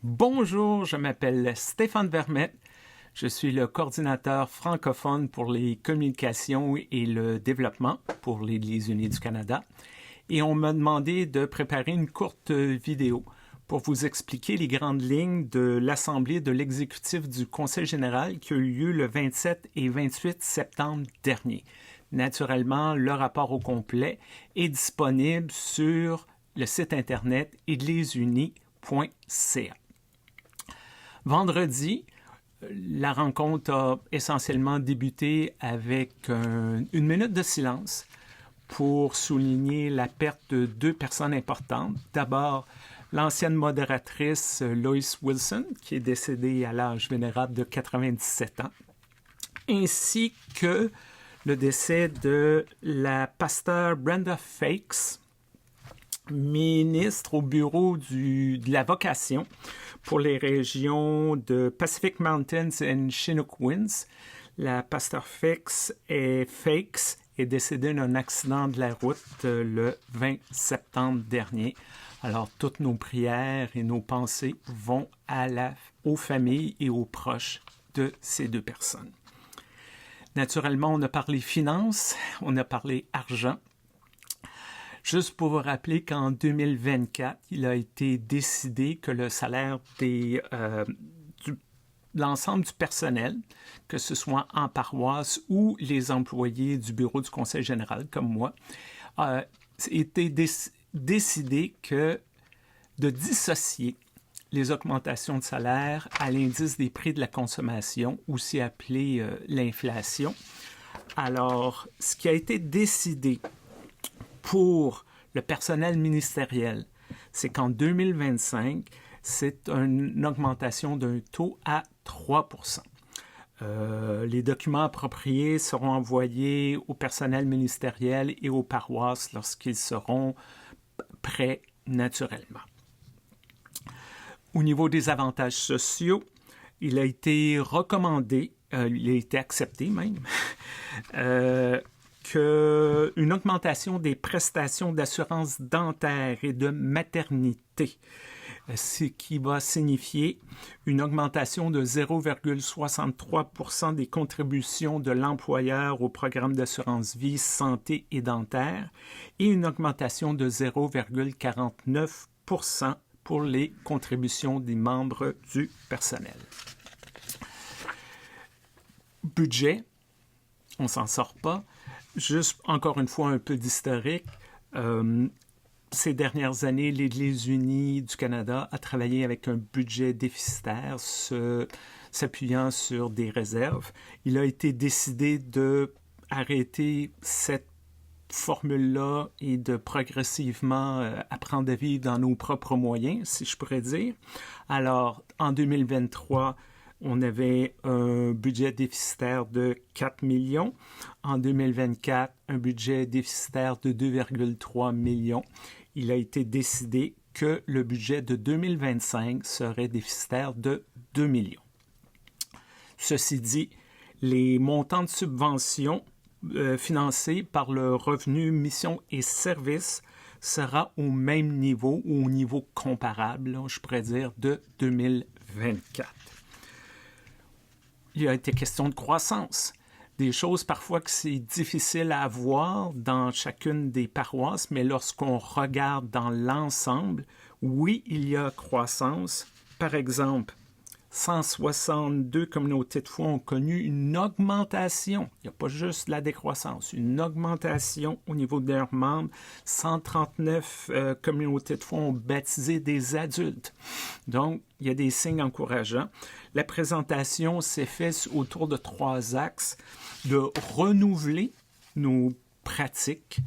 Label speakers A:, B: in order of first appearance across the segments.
A: Bonjour, je m'appelle Stéphane Vermette. Je suis le coordinateur francophone pour les communications et le développement pour l'Église unie du Canada. Et on m'a demandé de préparer une courte vidéo pour vous expliquer les grandes lignes de l'Assemblée de l'exécutif du Conseil général qui a eu lieu le 27 et 28 septembre dernier. Naturellement, le rapport au complet est disponible sur le site internet églisesunie.ca. Vendredi, la rencontre a essentiellement débuté avec une minute de silence pour souligner la perte de deux personnes importantes. D'abord, l'ancienne modératrice Lois Wilson, qui est décédée à l'âge vénérable de 97 ans, ainsi que le décès de la pasteur Brenda Fakes, ministre au bureau de la vocation pour les régions de Pacific Mountains et Chinook Winds. La pasteur Fakes est décédée d'un accident de la route le 20 septembre dernier. Alors, toutes nos prières et nos pensées vont aux familles et aux proches de ces deux personnes. Naturellement, on a parlé finances, on a parlé argent. Juste pour vous rappeler qu'en 2024, il a été décidé que le salaire de l'ensemble du personnel, que ce soit en paroisse ou les employés du bureau du Conseil général, comme moi, a été décidé de dissocier les augmentations de salaire à l'indice des prix de la consommation, aussi appelé l'inflation. Alors, ce qui a été décidé pour le personnel ministériel, c'est qu'en 2025, c'est une augmentation d'un taux à 3 %. Les documents appropriés seront envoyés au personnel ministériel et aux paroisses lorsqu'ils seront prêts naturellement. Au niveau des avantages sociaux, il a été recommandé, il a été accepté même, qu'une augmentation des prestations d'assurance dentaire et de maternité, ce qui va signifier une augmentation de 0,63 % des contributions de l'employeur au programme d'assurance vie, santé et dentaire et une augmentation de 0,49 % pour les contributions des membres du personnel. Budget, on ne s'en sort pas. Juste, encore une fois, un peu d'historique. Ces dernières années, l'Église unie du Canada a travaillé avec un budget déficitaire s'appuyant sur des réserves. Il a été décidé d'arrêter cette formule-là et de progressivement apprendre à vivre dans nos propres moyens, si je pourrais dire. Alors, en 2023, on avait un budget déficitaire de 4 millions. En 2024, un budget déficitaire de 2,3 millions. Il a été décidé que le budget de 2025 serait déficitaire de 2 millions. Ceci dit, les montants de subventions financés par le revenu mission et services sera au même niveau ou au niveau comparable, je pourrais dire, de 2024. Il a été question de croissance. Des choses parfois que c'est difficile à voir dans chacune des paroisses, mais lorsqu'on regarde dans l'ensemble, oui, il y a croissance. Par exemple, 162 communautés de foi ont connu une augmentation. Il n'y a pas juste la décroissance, une augmentation au niveau de leurs membres. 139 communautés de foi ont baptisé des adultes. Donc, il y a des signes encourageants. La présentation s'est faite autour de 3 axes: de renouveler nos pratiques,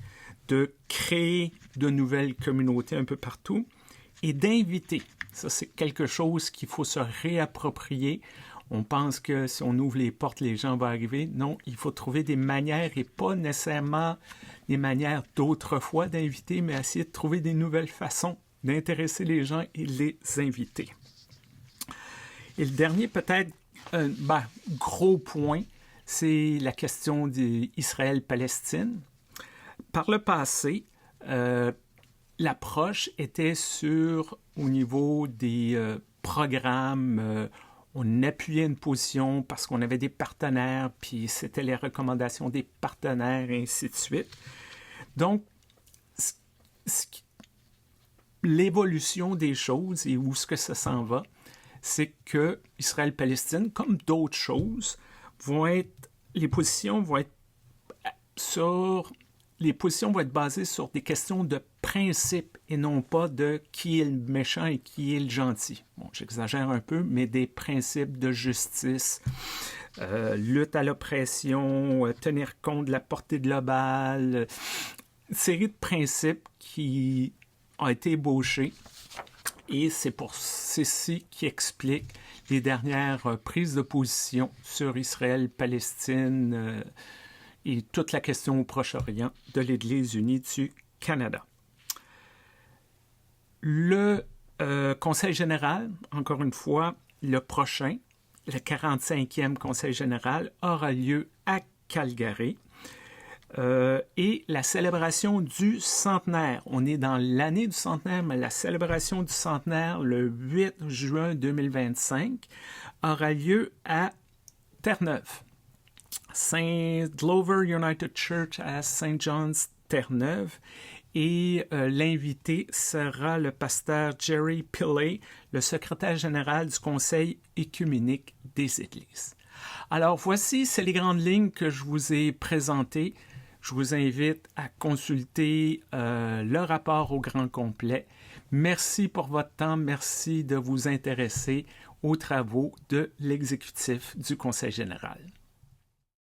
A: de créer de nouvelles communautés un peu partout et d'inviter. Ça, c'est quelque chose qu'il faut se réapproprier. On pense que si on ouvre les portes, les gens vont arriver. Non, il faut trouver des manières et pas nécessairement des manières d'autrefois d'inviter, mais essayer de trouver des nouvelles façons d'intéresser les gens et les inviter. Et le dernier, peut-être, gros point, c'est la question d'Israël-Palestine. Par le passé, l'approche était au niveau des programme, on appuyait une position parce qu'on avait des partenaires, puis c'était les recommandations des partenaires, et ainsi de suite. Donc, l'évolution des choses et où est-ce que ça s'en va, c'est que Israël-Palestine, comme d'autres choses, les positions vont être basées sur des questions de principe et non pas de qui est le méchant et qui est le gentil. Bon, j'exagère un peu, mais des principes de justice, lutte à l'oppression, tenir compte de la portée globale, une série de principes qui ont été ébauchés. Et c'est ceci qui explique les dernières prises de position sur Israël-Palestine et toute la question au Proche-Orient de l'Église unie du Canada. Le Conseil général, encore une fois, le prochain, le 45e Conseil général, aura lieu à Calgary. Et la célébration du centenaire. On est dans l'année du centenaire, mais la célébration du centenaire, le 8 juin 2025, aura lieu à Terre-Neuve. Saint Glover United Church à St. John's, Terre-Neuve. Et l'invité sera le pasteur Jerry Pillay, le secrétaire général du Conseil œcuménique des Églises. Alors voici, c'est les grandes lignes que je vous ai présentées. Je vous invite à consulter le rapport au grand complet. Merci pour votre temps. Merci de vous intéresser aux travaux de l'exécutif du Conseil général.